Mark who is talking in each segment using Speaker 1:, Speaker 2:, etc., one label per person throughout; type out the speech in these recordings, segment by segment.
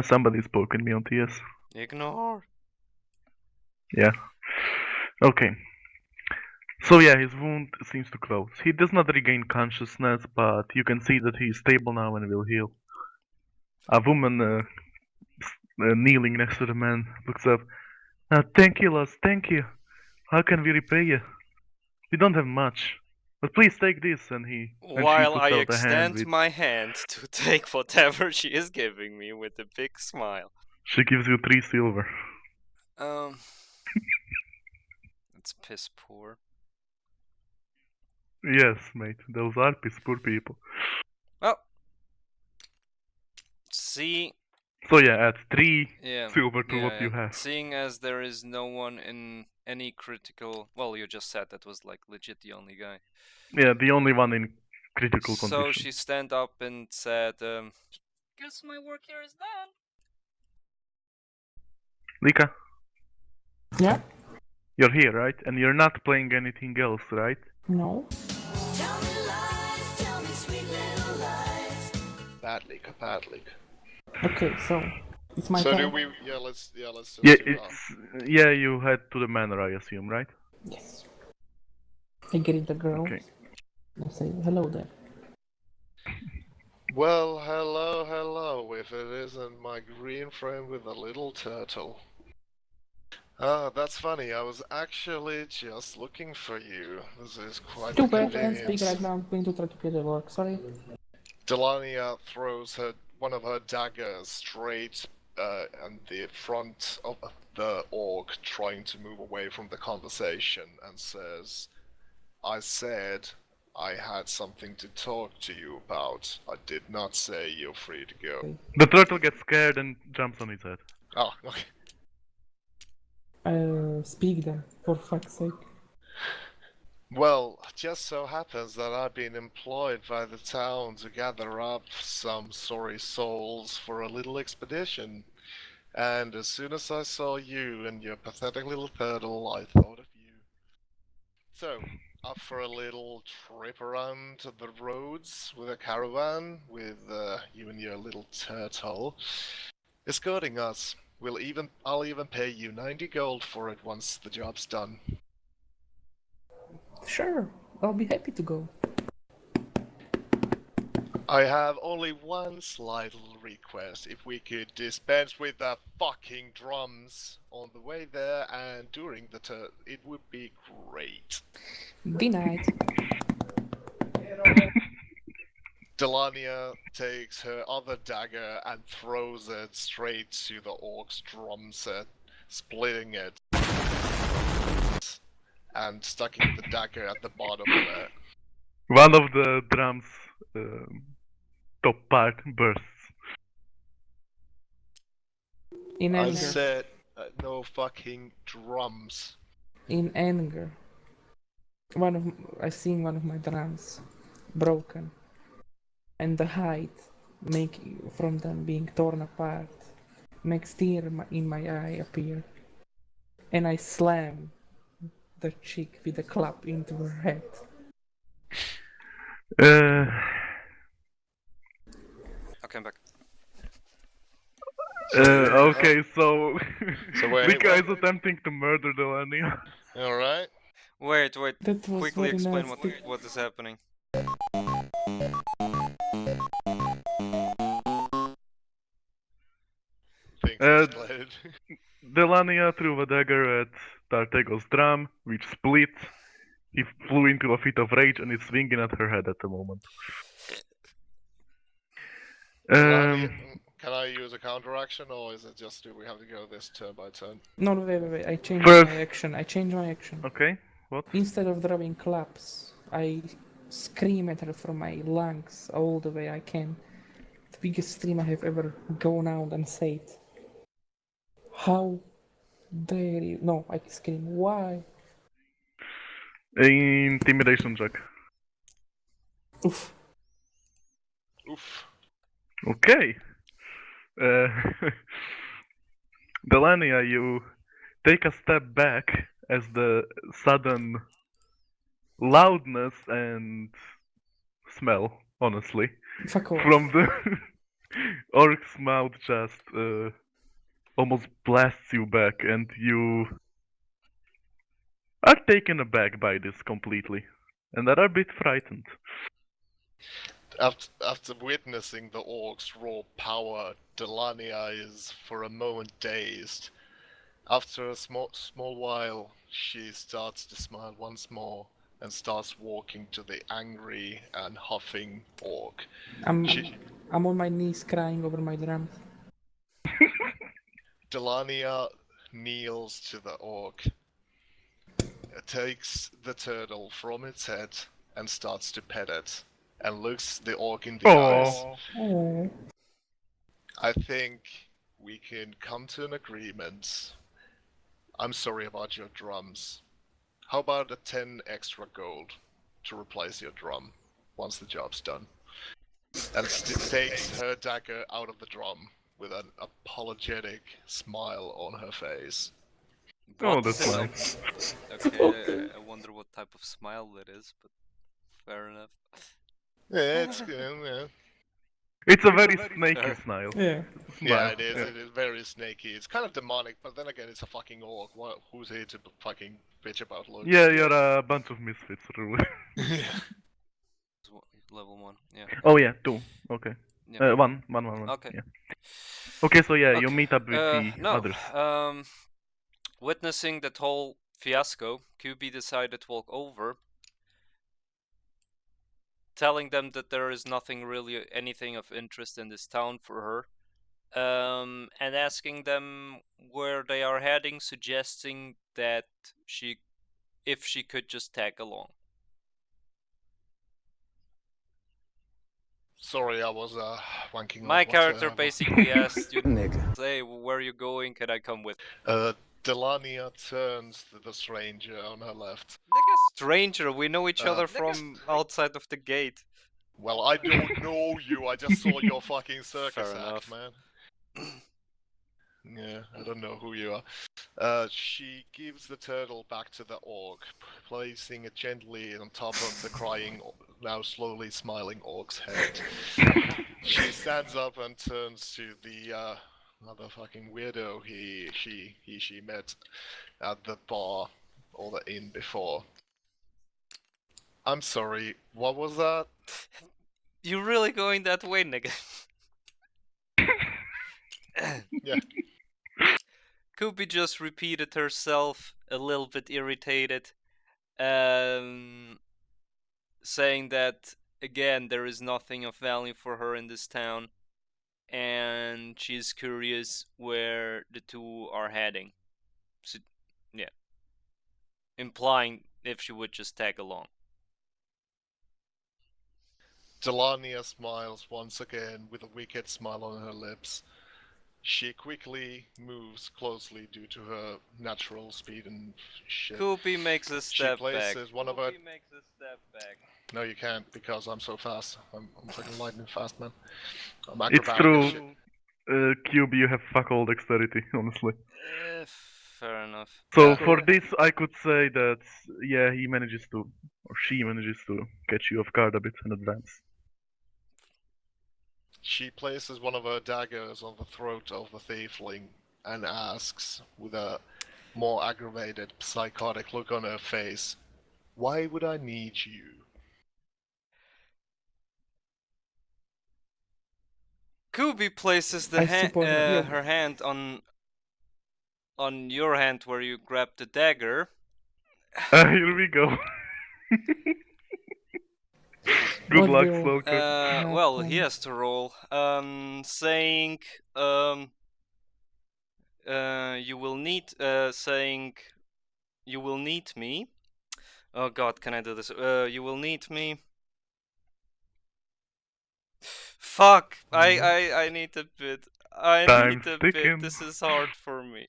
Speaker 1: Somebody's poking me on TS.
Speaker 2: Ignore.
Speaker 1: Yeah. Okay. So yeah, his wound seems to close. He does not regain consciousness, but you can see that he is stable now and will heal. A woman kneeling next to the man looks up. Thank you, lass, thank you. How can we repay you? We don't have much. But please take this, and she
Speaker 2: While I
Speaker 1: puts out a hand
Speaker 2: extend
Speaker 1: with.
Speaker 2: my hand to take whatever she is giving me with a big smile.
Speaker 1: She gives you 3 silver.
Speaker 2: That's piss poor.
Speaker 1: Yes, mate, those are piss poor people.
Speaker 2: Well, see.
Speaker 1: So yeah, add 3
Speaker 2: Yeah,
Speaker 1: silver to what you have.
Speaker 2: Seeing as there is no one in any critical. Well, you just said that was like legit the only guy.
Speaker 1: Yeah, the only one in critical
Speaker 2: So
Speaker 1: condition.
Speaker 2: she stand up and said, "Guess my work here is done."
Speaker 1: Lika,
Speaker 3: Yeah?
Speaker 1: you're here, right? And you're not playing anything else, right?
Speaker 3: No.
Speaker 4: Bad leak.
Speaker 3: Okay, so it's my
Speaker 4: So
Speaker 3: turn.
Speaker 4: do we? Yeah, let's
Speaker 1: Yeah,
Speaker 4: just
Speaker 1: it's yeah. You head to the manor, I assume, right?
Speaker 3: Yes. I greet the girl.
Speaker 1: Okay.
Speaker 3: I say hello there.
Speaker 4: Well, hello. If it isn't my green friend with a little turtle. Ah, that's funny. I was actually just looking for you. This is quite
Speaker 3: Too
Speaker 4: a
Speaker 3: bad, I can't speak right
Speaker 4: convenience.
Speaker 3: now. I'm going to try to get the work. Sorry.
Speaker 4: Delania throws one of her daggers straight on the front of the orc, trying to move away from the conversation, and says, "I said I had something to talk to you about. I did not say you're free to go."
Speaker 1: The turtle gets scared and jumps on his head.
Speaker 4: Oh, okay.
Speaker 3: Speak then, for fuck's sake.
Speaker 4: Well, just so happens that I've been employed by the town to gather up some sorry souls for a little expedition. And as soon as I saw you and your pathetic little turtle, I thought of you. So, up for a little trip around the roads with a caravan, with you and your little turtle escorting us. I'll even pay you 90 gold for it once the job's done.
Speaker 3: Sure, I'll be happy to go.
Speaker 4: I have only one slight little request. If we could dispense with the fucking drums on the way there and during the tour, it would be great.
Speaker 3: Denied.
Speaker 4: Delania takes her other dagger and throws it straight to the orc's drum set, splitting it and sticking the dagger at the bottom of it.
Speaker 1: One of the drums top part bursts.
Speaker 3: In
Speaker 4: I
Speaker 3: anger.
Speaker 4: said no fucking drums.
Speaker 3: In anger. I seen one of my drums broken. And the height from them being torn apart makes tear in my eye appear. And I slam the chick with a club into her head.
Speaker 2: Okay, I'm back.
Speaker 1: Okay, so
Speaker 4: wait,
Speaker 1: Lika is
Speaker 4: what?
Speaker 1: attempting to murder Delania.
Speaker 4: Alright.
Speaker 2: Wait.
Speaker 3: That was
Speaker 2: Quickly
Speaker 3: very
Speaker 2: explain
Speaker 3: nasty.
Speaker 2: what is happening.
Speaker 4: Things
Speaker 1: Uh,
Speaker 4: escalated.
Speaker 1: Delania threw a dagger at Tartego's drum, which split. He flew into a fit of rage and is swinging at her head at the moment.
Speaker 4: Can I use a counteraction, or is it just do we have to go this turn by turn?
Speaker 3: No, wait. I changed
Speaker 1: First-
Speaker 3: my action.
Speaker 1: Okay, what?
Speaker 3: Instead of throwing claps, I scream at her from my lungs all the way I can. The biggest scream I have ever gone out and said. How dare you? No, I scream, why?
Speaker 1: Intimidation check.
Speaker 3: Oof.
Speaker 4: Oof.
Speaker 1: Okay. Delania, you take a step back as the sudden loudness and smell, honestly,
Speaker 3: Fuck off.
Speaker 1: from the Orc's mouth just almost blasts you back, and you are taken aback by this completely, and are a bit frightened.
Speaker 4: After witnessing the orc's raw power, Delania is for a moment dazed. After a small while, she starts to smile once more and starts walking to the angry and huffing orc.
Speaker 3: I'm
Speaker 4: She,
Speaker 3: on my knees crying over my drums.
Speaker 4: Delania kneels to the orc, takes the turtle from its head and starts to pet it, and looks the orc in the eyes.
Speaker 3: Oh.
Speaker 4: I think we can come to an agreement. I'm sorry about your drums. How about a 10 extra gold to replace your drum once the job's done? And takes her dagger out of the drum with an apologetic smile on her face.
Speaker 1: Oh,
Speaker 2: What?
Speaker 1: that's nice.
Speaker 2: Okay, I wonder what type of smile that is, but fair enough.
Speaker 4: Yeah, it's yeah.
Speaker 1: It's a very snaky
Speaker 2: Sure.
Speaker 1: smile.
Speaker 3: Yeah.
Speaker 4: Yeah,
Speaker 1: Smile,
Speaker 4: it is. It is very snaky. It's kind of demonic, but then again, it's a fucking orc. Who's here to fucking bitch about looks?
Speaker 1: Yeah, you're a bunch of misfits, really.
Speaker 2: Level 1, yeah.
Speaker 1: Oh yeah, 2. Okay.
Speaker 2: Yeah.
Speaker 1: One.
Speaker 2: Okay.
Speaker 1: Yeah. Okay, so yeah, you
Speaker 2: Okay,
Speaker 1: meet up with the
Speaker 2: no,
Speaker 1: others.
Speaker 2: Witnessing that whole fiasco, QB decided to walk over, telling them that there is nothing really anything of interest in this town for her, and asking them where they are heading, suggesting that if she could just tag along.
Speaker 4: Sorry, I was wanking
Speaker 2: My
Speaker 4: up
Speaker 2: character
Speaker 4: whatsoever.
Speaker 2: basically asked you to say, where are you going, can I come with?
Speaker 4: Delania turns to the stranger on her left.
Speaker 2: Nigga, stranger, we know each other from outside of the gate.
Speaker 4: Well, I don't know you, I just saw your fucking circus
Speaker 2: Fair
Speaker 4: act,
Speaker 2: enough.
Speaker 4: man. Yeah, I don't know who you are. She gives the turtle back to the orc, placing it gently on top of the crying, now slowly smiling orc's head. She stands up and turns to the motherfucking weirdo she met at the bar or the inn before. I'm sorry, what was that?
Speaker 2: You really going that way, nigga?
Speaker 4: Yeah.
Speaker 2: Kubi just repeated herself, a little bit irritated, saying that again there is nothing of value for her in this town, and she's curious where the two are heading. So, yeah, implying if she would just tag along.
Speaker 4: Delania smiles once again with a wicked smile on her lips. She quickly moves closely due to her natural speed and shit.
Speaker 2: Kubi makes a
Speaker 4: She
Speaker 2: step back.
Speaker 4: places one of her.
Speaker 2: makes a step back.
Speaker 4: No, you can't because I'm so fast. I'm fucking lightning fast, man. I'm
Speaker 1: It's
Speaker 4: acrobatic as shit.
Speaker 1: true. QB, you have fuck all dexterity, honestly.
Speaker 2: Fair enough.
Speaker 1: So
Speaker 4: Yeah.
Speaker 1: for this, I could say that yeah, he manages to, or she manages to catch you off guard a bit in advance.
Speaker 4: She places one of her daggers on the throat of the thiefling and asks, with a more aggravated, psychotic look on her face, "Why would I need you?"
Speaker 2: Kubi places
Speaker 3: I suppose you-
Speaker 2: her hand on your hand where you grab the dagger.
Speaker 1: Here we go. Good
Speaker 3: What
Speaker 1: luck,
Speaker 3: will-
Speaker 1: Stalker.
Speaker 2: Well, he has to roll. Saying you will need you will need me. Oh God, can I do this? You will need me. Fuck! I need a bit. I
Speaker 1: Time's
Speaker 2: need a
Speaker 1: ticking.
Speaker 2: bit. This is hard for me.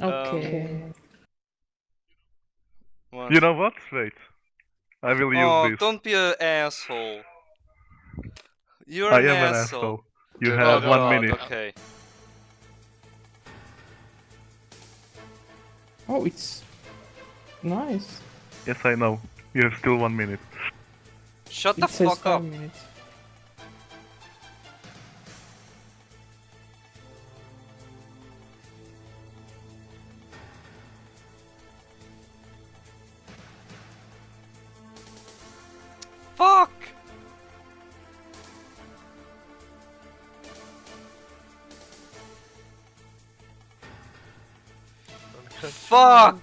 Speaker 3: Okay.
Speaker 2: What?
Speaker 1: You know what? Wait. I will use this.
Speaker 2: Don't be an asshole. You're
Speaker 1: I
Speaker 2: an
Speaker 1: am an
Speaker 2: asshole.
Speaker 1: asshole. You
Speaker 4: Oh,
Speaker 1: have
Speaker 4: no,
Speaker 1: 1
Speaker 2: God,
Speaker 1: minute.
Speaker 2: Okay.
Speaker 3: Oh, it's nice.
Speaker 1: Yes, I know. You have still 1 minute.
Speaker 2: Shut the
Speaker 3: It says
Speaker 2: fuck
Speaker 3: 5
Speaker 2: up.
Speaker 3: minutes.
Speaker 2: Fuck!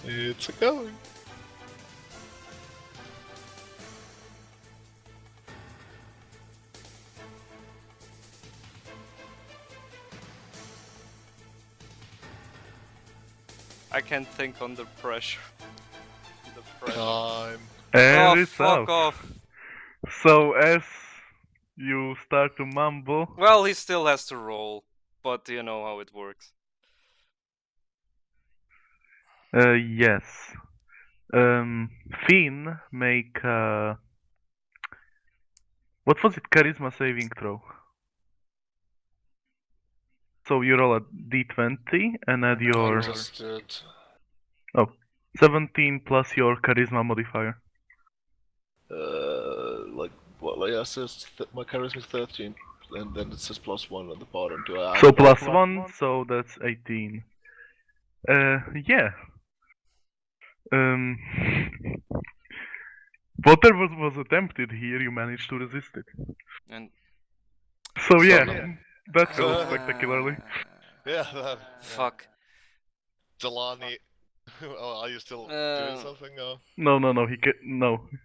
Speaker 4: It's a going.
Speaker 2: I can't think under pressure. The pressure.
Speaker 4: Time.
Speaker 1: And
Speaker 2: Oh,
Speaker 1: it's
Speaker 2: fuck
Speaker 1: out.
Speaker 2: off.
Speaker 1: So as you start to mumble,
Speaker 2: Well, he still has to roll, but you know how it works.
Speaker 1: yes. Finn, make what was it? Charisma saving throw. So you roll a d20 and add
Speaker 4: I
Speaker 1: your
Speaker 4: just did.
Speaker 1: 17 plus your charisma modifier.
Speaker 5: Like what? Like I says, my charisma is 13, and then it says +1 at the bottom. Do I add
Speaker 1: So
Speaker 5: that?
Speaker 1: plus 1, so that's 18. Yeah. Um, whatever was attempted here, you managed to resist it.
Speaker 2: And
Speaker 1: So yeah,
Speaker 4: yeah.
Speaker 1: that failed spectacularly.
Speaker 4: Yeah, that.
Speaker 2: fuck.
Speaker 4: Delaney. Oh, are you still doing something? No.
Speaker 1: No, no.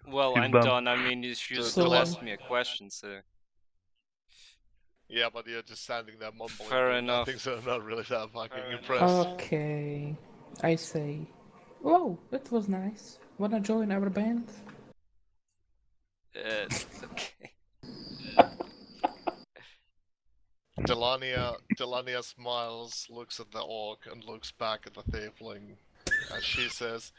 Speaker 2: Well,
Speaker 1: He's
Speaker 2: I'm
Speaker 1: done.
Speaker 2: done. I mean, you should
Speaker 4: So-
Speaker 2: still
Speaker 3: So-
Speaker 2: ask me a question, so.
Speaker 4: Yeah, but you're just standing there mumbling.
Speaker 2: Fair
Speaker 4: doing
Speaker 2: enough.
Speaker 4: nothing, so I'm not really that fucking impressed.
Speaker 3: Okay, I say. Whoa, that was nice. Wanna join our band?
Speaker 2: Okay.
Speaker 4: Delania smiles, looks at the orc, and looks back at the tiefling, and she says,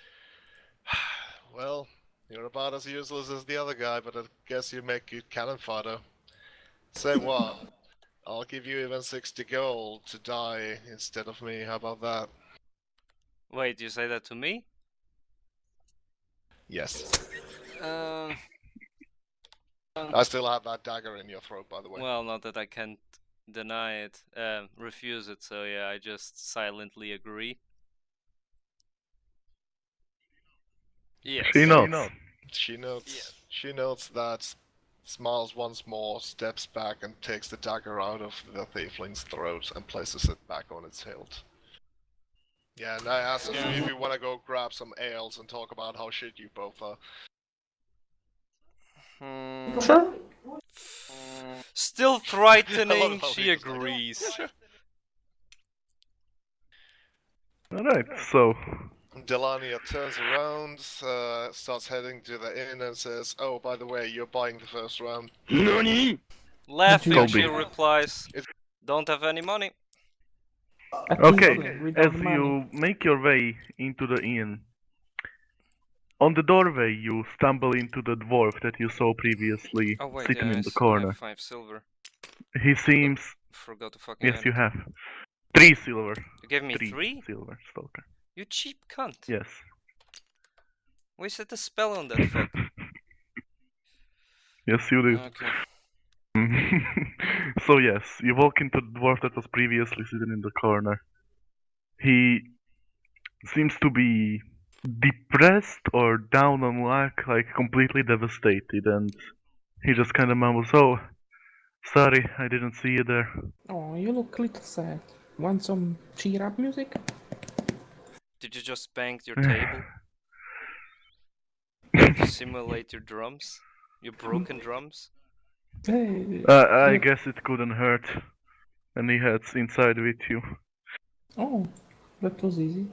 Speaker 4: "Well, you're about as useless as the other guy, but I guess you make good cannon fodder. Say what? I'll give you even 60 gold to die instead of me. How about that?"
Speaker 2: Wait, you say that to me?
Speaker 4: Yes. I still have that dagger in your throat, by the way.
Speaker 2: Well, not that I can't deny it, refuse it, so yeah, I just silently agree. Yes.
Speaker 1: She nods.
Speaker 4: She notes. She notes that, smiles once more, steps back, and takes the dagger out of the tiefling's throat and places it back on its hilt. Yeah, and I ask you if you want to go grab some ales and talk about how shit you both are.
Speaker 2: Hmm.
Speaker 3: Sure.
Speaker 2: Still frightening,
Speaker 4: how
Speaker 2: she
Speaker 4: he was like,
Speaker 2: agrees.
Speaker 4: Sure.
Speaker 1: Alright, so
Speaker 4: Delania turns around, starts heading to the inn, and says, "Oh, by the way, you're buying the first round."
Speaker 2: Laughing,
Speaker 1: Colby.
Speaker 2: she replies, "Don't have any money."
Speaker 3: A
Speaker 1: okay,
Speaker 3: tiefling without
Speaker 1: as
Speaker 3: money.
Speaker 1: you make your way into the inn, on the doorway you stumble into the dwarf that you saw previously
Speaker 2: Oh wait,
Speaker 1: sitting
Speaker 2: yeah,
Speaker 1: in the
Speaker 2: I
Speaker 1: corner.
Speaker 2: have 5 silver.
Speaker 1: He seems
Speaker 2: Forgot to fucking
Speaker 1: yes
Speaker 2: add
Speaker 1: you
Speaker 2: it.
Speaker 1: have 3 silver.
Speaker 2: You gave me
Speaker 1: 3
Speaker 2: 3?
Speaker 1: silver, Stalker.
Speaker 2: You cheap cunt.
Speaker 1: Yes.
Speaker 2: Wasted a spell on that fuck.
Speaker 1: Yes you did.
Speaker 2: Okay.
Speaker 1: So yes, you walk into the dwarf that was previously sitting in the corner. He seems to be depressed or down on luck, like completely devastated, and he just kind of mumbles, "Oh, sorry, I didn't see you there."
Speaker 3: Oh, you look a little sad. Want some cheer up music?
Speaker 2: Did you just bang your table? To simulate your drums? Your broken drums?
Speaker 3: Hey.
Speaker 1: I
Speaker 3: you-
Speaker 1: guess it couldn't hurt. And he heads inside with you.
Speaker 3: Oh, that was easy.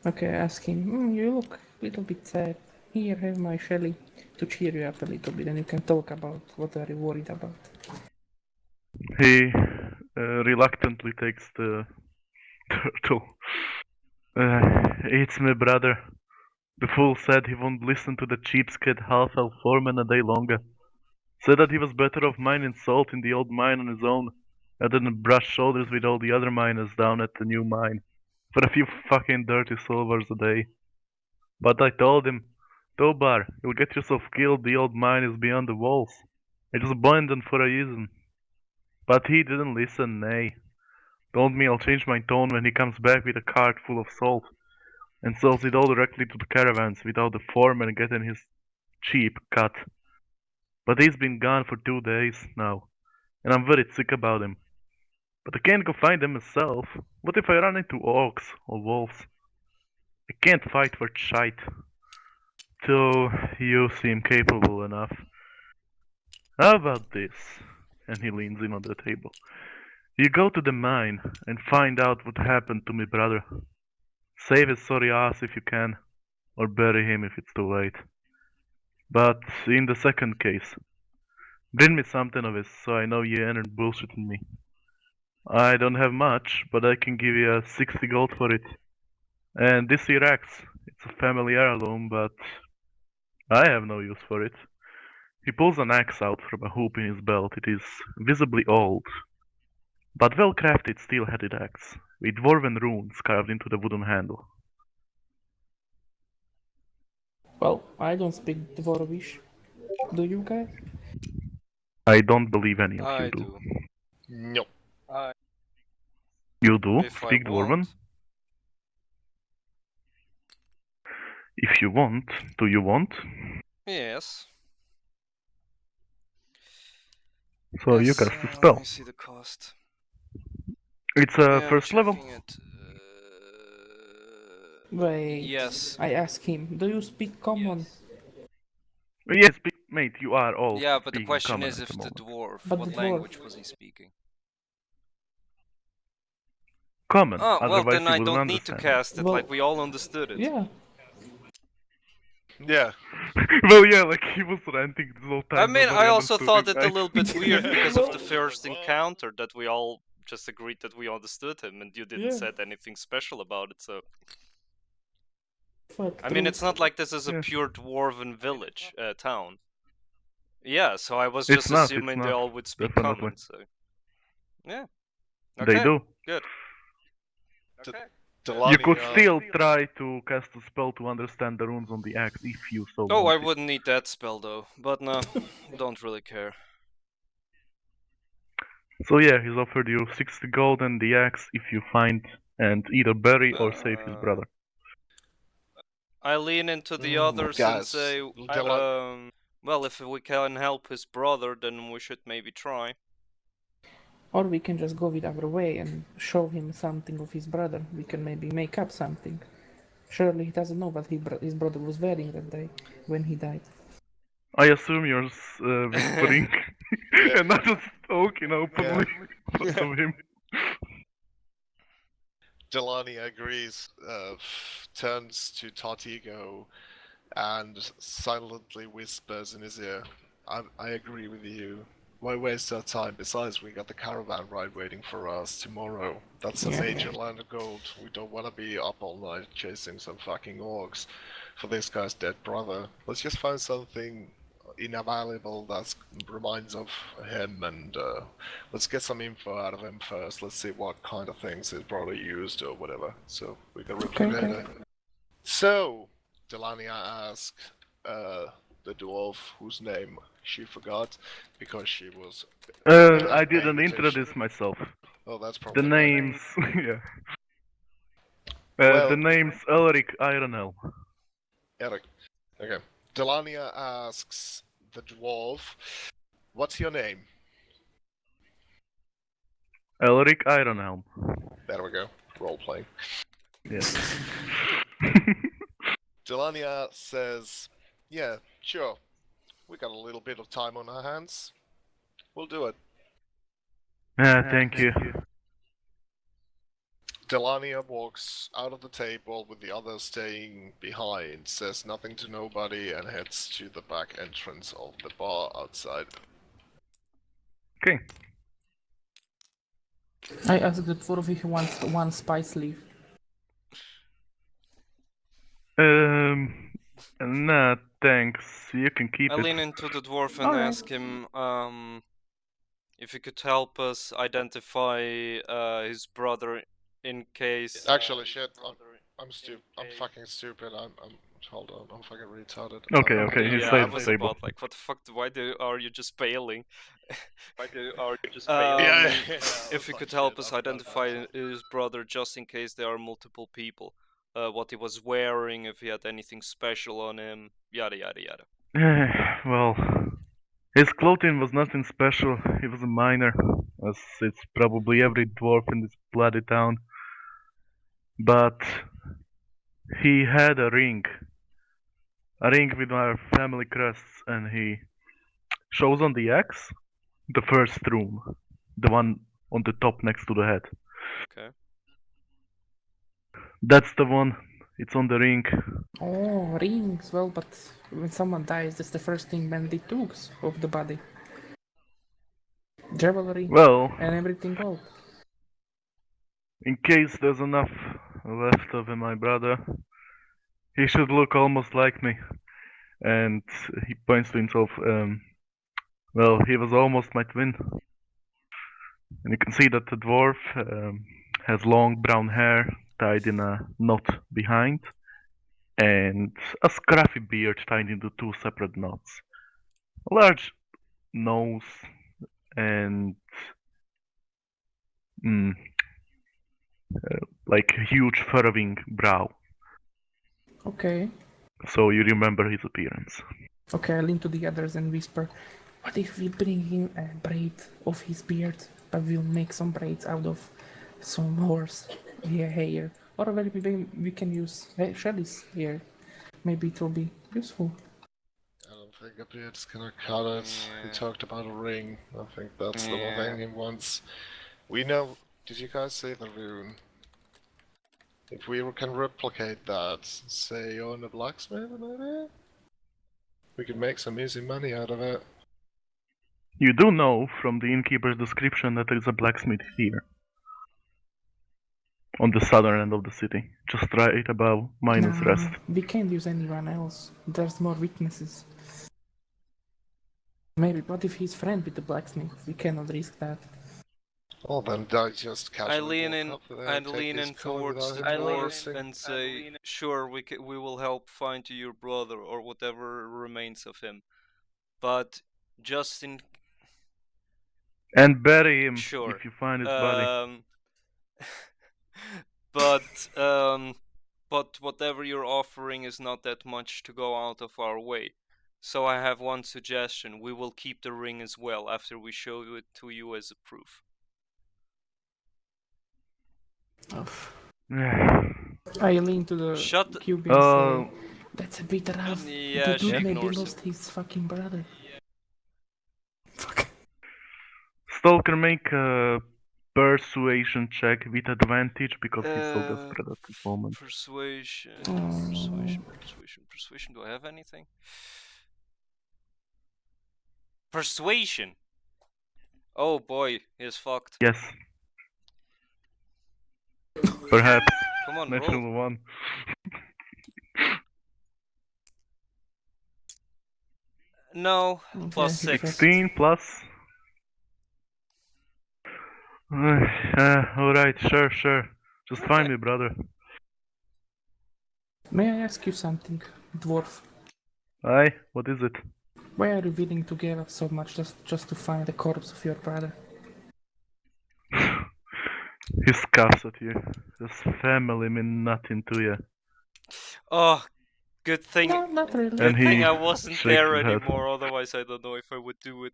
Speaker 3: Okay, ask him. You look a little bit sad. Here, have my Shelly to cheer you up a little bit, and you can talk about what are you worried about.
Speaker 1: He reluctantly takes the turtle. It's my brother. The fool said he won't listen to the cheapskate half-elf foreman a day longer. Said that he was better off mining salt in the old mine on his own, rather than brush shoulders with all the other miners down at the new mine, for a few fucking dirty silvers a day. But I told him, Tobar, you'll get yourself killed, the old mine is beyond the walls. It was abandoned for a reason. But he didn't listen, nay. Told me I'll change my tone when he comes back with a cart full of salt. and sells it all directly to the caravans without the foreman getting his cheap cut. But he's been gone for 2 days now, and I'm very sick about him. But I can't go find him myself. What if I run into orcs or wolves? I can't fight for shite. Though you seem capable enough. How about this? And he leans in on the table. You go to the mine and find out what happened to my brother. Save his sorry ass if you can, or bury him if it's too late. But in the second case, bring me something of his so I know you ain't bullshitting me. I don't have much, but I can give you 60 gold for it. And this here axe, it's a family heirloom, but I have no use for it. He pulls an axe out from a hoop in his belt. It is visibly old, but well-crafted steel-headed axe, with dwarven runes carved into the wooden handle.
Speaker 3: Well, I don't speak Dwarvish. Do you guys?
Speaker 1: I don't believe any of
Speaker 2: I
Speaker 1: you do.
Speaker 2: do.
Speaker 4: No.
Speaker 1: You do?
Speaker 2: If I
Speaker 1: Speak Dwarven?
Speaker 2: want.
Speaker 1: If you want, do you want?
Speaker 2: Yes.
Speaker 1: So you
Speaker 2: Yes,
Speaker 1: cast the
Speaker 2: Let
Speaker 1: spell.
Speaker 2: me see the cost.
Speaker 1: It's
Speaker 2: Yeah, I'm
Speaker 1: first level.
Speaker 2: checking it.
Speaker 3: Wait.
Speaker 2: Yes.
Speaker 3: I ask him, do you speak common?
Speaker 1: Yes, mate, you are all
Speaker 2: Yeah, but the
Speaker 1: speaking
Speaker 2: question
Speaker 1: common
Speaker 2: is
Speaker 1: at
Speaker 2: if the
Speaker 1: moment.
Speaker 2: dwarf,
Speaker 3: But
Speaker 2: what
Speaker 3: the dwarf-
Speaker 2: language was he speaking?
Speaker 1: Common,
Speaker 2: Oh, well
Speaker 1: otherwise
Speaker 2: then
Speaker 1: you
Speaker 2: I
Speaker 1: wouldn't
Speaker 2: don't need to
Speaker 1: understand.
Speaker 2: cast it,
Speaker 3: Well,
Speaker 2: like we all understood it.
Speaker 3: Yeah.
Speaker 4: Yeah.
Speaker 1: Well, yeah, like he was ranting this whole time.
Speaker 2: I mean,
Speaker 1: nobody
Speaker 2: I also
Speaker 1: understood
Speaker 2: thought
Speaker 1: him,
Speaker 2: it a
Speaker 1: right?
Speaker 2: little bit weird because of the
Speaker 3: Well-
Speaker 2: first encounter that we all just agreed that we understood him and you didn't
Speaker 3: Yeah.
Speaker 2: said anything special about it, so...
Speaker 3: Fuck,
Speaker 2: I mean,
Speaker 3: true.
Speaker 2: it's not like this is a
Speaker 1: Yeah.
Speaker 2: pure dwarven village, town. Yeah, so I was
Speaker 1: It's
Speaker 2: just
Speaker 1: not,
Speaker 2: assuming
Speaker 1: it's
Speaker 2: they
Speaker 1: not,
Speaker 2: all would speak
Speaker 1: definitely.
Speaker 2: common, so... Yeah.
Speaker 1: They
Speaker 2: Okay,
Speaker 1: do.
Speaker 2: good.
Speaker 4: D-
Speaker 2: Okay.
Speaker 1: You could
Speaker 4: Delania,
Speaker 1: still try to cast a spell to understand the runes on the axe if you so
Speaker 2: Oh, I
Speaker 1: wanted.
Speaker 2: wouldn't need that spell though, but no, don't really care.
Speaker 1: So yeah, he's offered you 60 gold and the axe if you find and either bury or save his brother.
Speaker 2: I lean into the others and
Speaker 4: guys,
Speaker 2: say, well, if we can help his brother, then we should maybe try.
Speaker 3: Or we can just go with our way and show him something of his brother. We can maybe make up something. Surely he doesn't know what his brother was wearing that day when he died.
Speaker 1: I assume you're whispering
Speaker 4: Yeah.
Speaker 1: and not just talking openly in front of him.
Speaker 4: Delania agrees, turns to Tartigo and silently whispers in his ear, I agree with you. Why waste our time? Besides, we got the caravan ride waiting for us tomorrow. That's a
Speaker 3: Yeah.
Speaker 4: major land of gold. We don't want to be up all night chasing some fucking orcs for this guy's dead brother. Let's just find something invaluable that reminds of him, and let's get some info out of him first. Let's see what kind of things his brother used or whatever. So we can reply
Speaker 3: Okay.
Speaker 4: later. So, Delania asked the dwarf whose name she forgot because she was.
Speaker 1: I didn't
Speaker 4: paying attention.
Speaker 1: introduce myself.
Speaker 4: Oh, that's probably
Speaker 1: The
Speaker 4: why.
Speaker 1: name's yeah.
Speaker 4: Well-
Speaker 1: The name's Elric Ironhelm.
Speaker 4: Eric. Okay. Delania asks the dwarf, "What's your name?"
Speaker 1: Elric Ironhelm.
Speaker 4: There we go. Role playing.
Speaker 1: Yes.
Speaker 4: Delania says, "Yeah, sure. We got a little bit of time on our hands. We'll do it."
Speaker 1: Thank you.
Speaker 4: Delania walks out of the table with the others staying behind, says nothing to nobody, and heads to the back entrance of the bar outside.
Speaker 1: Okay.
Speaker 3: I asked the dwarf if he wants one spice leaf.
Speaker 1: Nah, thanks. You can keep
Speaker 2: I
Speaker 1: it.
Speaker 2: lean into the dwarf and
Speaker 3: Alright.
Speaker 2: ask him if he could help us identify his brother in case.
Speaker 4: Actually, shit. I'm stupid. I'm fucking stupid. I'm. Hold on. I'm fucking retarded.
Speaker 1: Okay, he
Speaker 2: Yeah,
Speaker 1: stayed
Speaker 2: I
Speaker 1: at the
Speaker 2: was
Speaker 1: table.
Speaker 2: about like, what the fuck? Why are you just bailing?
Speaker 4: Yeah.
Speaker 2: If he could help us identify his brother, just in case there are multiple people. what he was wearing, if he had anything special on him, yada yada yada.
Speaker 1: Well, his clothing was nothing special. He was a miner, as it's probably every dwarf in this bloody town. But he had a ring with our family crests, and he shows on the axe the first room, the one on the top next to the head.
Speaker 2: Okay.
Speaker 1: That's the one. It's on the ring.
Speaker 3: Oh, rings. Well, but when someone dies, that's the first thing Mandy took of the body. Jewelry
Speaker 1: Well,
Speaker 3: and everything gold.
Speaker 1: in case there's enough left of my brother, he should look almost like me. And he points to himself. Well, he was almost my twin. And you can see that the dwarf has long brown hair tied in a knot behind, and a scruffy beard tied into two separate knots. A large nose and like a huge furrowing brow.
Speaker 3: Okay.
Speaker 1: So you remember his appearance.
Speaker 3: Okay, I lean to the others and whisper, what if we bring him a braid of his beard, but we'll make some braids out of some horse hair? Or maybe we can use Shelly's hair. Maybe it will be useful.
Speaker 4: I don't think a beard's gonna cut it. He talked about a ring. I think that's the one thing he wants. We know. Did you guys see the rune? If we can replicate that, say on a blacksmith, maybe? We could make some easy money out of it.
Speaker 1: You do know from the innkeeper's description that there is a blacksmith here. On the southern end of the city, just right above Miner's Rest.
Speaker 3: We can't use anyone else. There's more witnesses. Maybe, what if he's friend with the blacksmith? We cannot risk that.
Speaker 4: Well, then I just casually
Speaker 2: I lean
Speaker 4: walk
Speaker 2: in.
Speaker 4: up there
Speaker 2: I
Speaker 4: and take
Speaker 2: lean
Speaker 4: his
Speaker 2: in
Speaker 4: coin
Speaker 2: towards the
Speaker 4: without him
Speaker 2: dwarf
Speaker 4: noticing.
Speaker 2: and say, "Sure, we will help find you your brother or whatever remains of him, but just in
Speaker 1: And bury him
Speaker 2: sure.
Speaker 1: if you find his body.
Speaker 2: But whatever you're offering is not that much to go out of our way. So I have one suggestion. We will keep the ring as well after we show it to you as a proof."
Speaker 3: I lean to the
Speaker 2: Shut the-
Speaker 3: cube and say, that's a bit rough.
Speaker 2: Yeah,
Speaker 3: the
Speaker 2: she
Speaker 3: dude maybe
Speaker 2: ignores
Speaker 3: lost
Speaker 2: it.
Speaker 3: his fucking brother. Fuck.
Speaker 1: Stalker, make a persuasion check with advantage because he's so desperate at this moment.
Speaker 2: Persuasion. Do I have anything? Persuasion. Oh boy, he's fucked.
Speaker 1: Yes. Perhaps.
Speaker 2: Come on,
Speaker 1: Natural
Speaker 2: roll.
Speaker 1: one.
Speaker 2: No,
Speaker 3: Okay,
Speaker 2: plus 6.
Speaker 1: 16 plus. Alright, sure. Just find me, brother.
Speaker 3: May I ask you something, dwarf?
Speaker 1: Aye, what is it?
Speaker 3: Why are you willing to give up so much just to find the corpse of your brother?
Speaker 1: He scoffs at you. His family mean nothing to you.
Speaker 2: Oh, good thing.
Speaker 3: No, not really.
Speaker 1: And
Speaker 2: Good thing
Speaker 1: he
Speaker 2: I wasn't
Speaker 1: shakes
Speaker 2: there
Speaker 1: his head.
Speaker 2: anymore. Otherwise, I don't know if I would do it.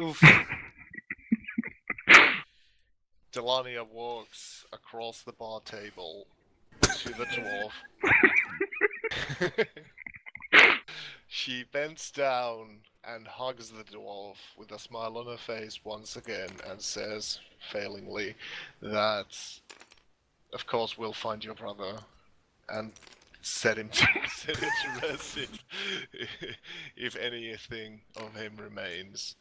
Speaker 2: Oof.
Speaker 4: Delania walks across the bar table to the dwarf. She bends down and hugs the dwarf with a smile on her face once again and says, failingly, that of course we'll find your brother and set him to rest if anything of him remains.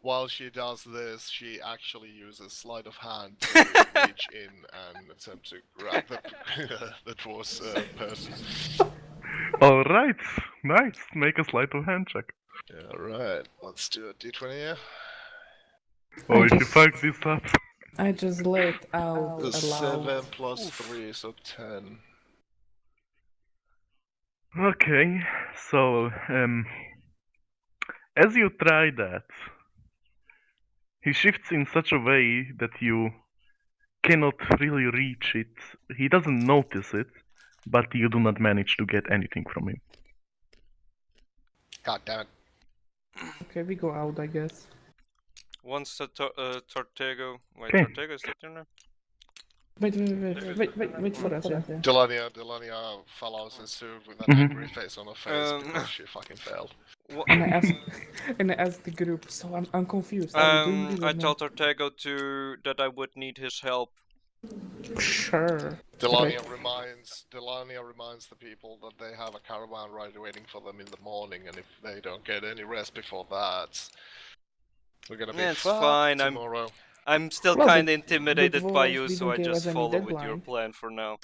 Speaker 4: While she does this, she actually uses sleight of hand to reach in and attempt to grab the dwarf's person.
Speaker 1: Alright, nice. Make a sleight of hand check.
Speaker 4: Alright, let's do a d20 here.
Speaker 1: Oh, if you
Speaker 3: just-
Speaker 1: fuck this up.
Speaker 3: I just let out
Speaker 4: The
Speaker 3: aloud.
Speaker 4: 7 plus 3, so 10.
Speaker 1: Okay, so, as you try that, he shifts in such a way that you cannot really reach it. He doesn't notice it, but you do not manage to get anything from him.
Speaker 4: God damn it.
Speaker 3: Okay, we go out, I guess.
Speaker 2: Once the Tortego. Wait,
Speaker 1: Okay.
Speaker 2: Tortego, is that your name?
Speaker 3: Wait for us, yeah.
Speaker 4: Delania follows in suit with an
Speaker 1: Mhm.
Speaker 4: angry face on her face because she fucking failed.
Speaker 3: And I asked the group, so I'm confused. Are you doing this or
Speaker 2: I
Speaker 3: not?
Speaker 2: told Tortego that I would need his help.
Speaker 3: Sure.
Speaker 4: Delania reminds the people that they have a caravan ride waiting for them in the morning, and if they don't get any rest before that, we're gonna be
Speaker 2: It's
Speaker 4: fucked
Speaker 2: fine.
Speaker 4: tomorrow.
Speaker 2: I'm still
Speaker 3: Well,
Speaker 2: kind
Speaker 3: the
Speaker 2: of intimidated by
Speaker 3: dwarves
Speaker 2: you, so
Speaker 3: didn't
Speaker 2: I
Speaker 3: give
Speaker 2: just
Speaker 3: us any
Speaker 2: follow with your
Speaker 3: deadline.
Speaker 2: plan for now.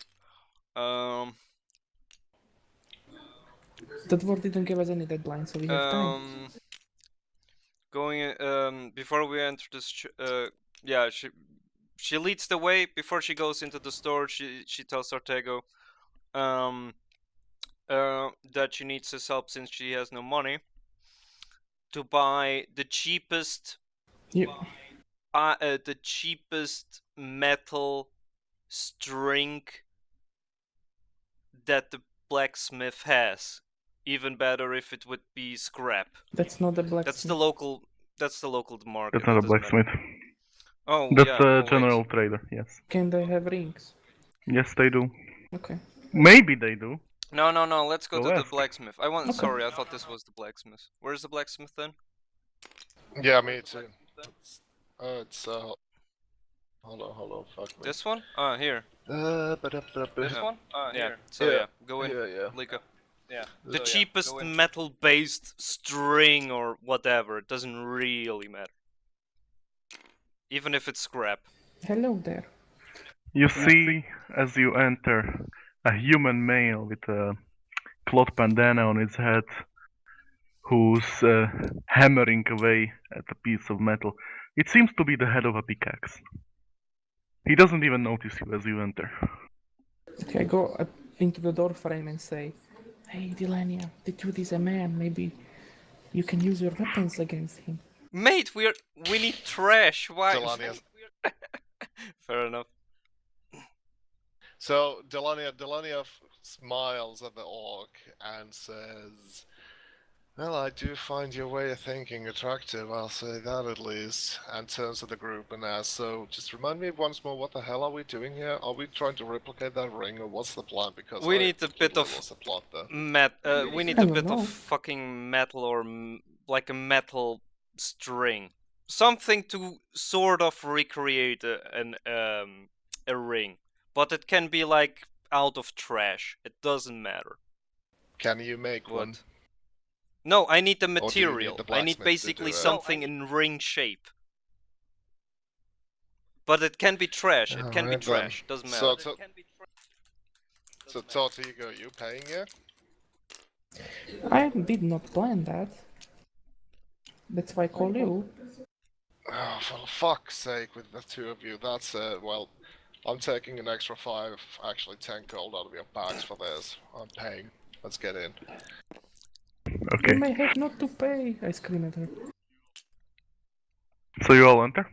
Speaker 3: The dwarf didn't give us any deadline, so we have time.
Speaker 2: Going before we enter this, yeah, she leads the way before she goes into the store. She tells Ortego, that she needs his help since she has no money to buy the cheapest, the cheapest metal string that the blacksmith has. Even better if it would be scrap.
Speaker 3: That's not the blacksmith.
Speaker 2: That's the local. That's the local market.
Speaker 1: That's not a
Speaker 2: that doesn't matter.
Speaker 1: blacksmith.
Speaker 2: Oh,
Speaker 1: That's
Speaker 2: yeah.
Speaker 1: a
Speaker 2: oh, wait.
Speaker 1: general trader, yes.
Speaker 3: Can they have rings?
Speaker 1: Yes, they do.
Speaker 3: Okay.
Speaker 1: Maybe they do.
Speaker 2: No. Let's go
Speaker 1: Go
Speaker 2: to the
Speaker 1: ask.
Speaker 2: blacksmith. I want.
Speaker 3: Okay.
Speaker 2: Sorry, I thought this was the blacksmith. Where's the blacksmith then?
Speaker 4: Yeah, me too. It's hold on, fuck me.
Speaker 2: This one? Here.
Speaker 4: This
Speaker 2: one? Yeah. So yeah, go in.
Speaker 5: Yeah.
Speaker 2: Lika. Yeah. The cheapest metal-based string or whatever. It doesn't really matter. Even if it's scrap.
Speaker 3: Hello there.
Speaker 1: You see, as you enter, a human male with a cloth bandana on his head, who's hammering away at a piece of metal. It seems to be the head of a pickaxe. He doesn't even notice you as you enter.
Speaker 3: Okay, I go up into the door frame and say, "Hey, Delania, the dude is a man. Maybe you can use your weapons against him."
Speaker 2: Mate, we need trash. Why?
Speaker 4: Delania.
Speaker 2: Fair enough.
Speaker 4: So Delania smiles at the orc and says, "Well, I do find your way of thinking attractive, I'll say that at least," and turns to the group and asks, "So, just remind me once more, what the hell are we doing here? Are we trying to replicate that ring, or what's the plan? Because
Speaker 2: We
Speaker 4: I
Speaker 2: need a bit
Speaker 4: completely
Speaker 2: of
Speaker 4: lost the plot there."
Speaker 2: we need
Speaker 3: I
Speaker 2: a
Speaker 3: don't
Speaker 2: bit
Speaker 3: know.
Speaker 2: of fucking metal or like a metal string. Something to sort of recreate a ring. But it can be like out of trash. It doesn't matter.
Speaker 4: Can you make one?
Speaker 2: What? No, I need the
Speaker 4: do you need
Speaker 2: material.
Speaker 4: the
Speaker 2: I need
Speaker 4: blacksmith to
Speaker 2: basically
Speaker 4: do it?
Speaker 2: something in ring shape. But it can be trash. It can be
Speaker 4: Alright then.
Speaker 2: trash. Doesn't matter.
Speaker 4: So Tortigo, you paying here?
Speaker 3: I did not plan that. That's why I call you.
Speaker 4: Oh, for fuck's sake, with the two of you, that's well, I'm taking an extra 5, actually 10 gold out of your bags for this. I'm paying. Let's get in.
Speaker 1: Okay,
Speaker 3: You may have not to pay. I scream at her.
Speaker 1: so you all enter?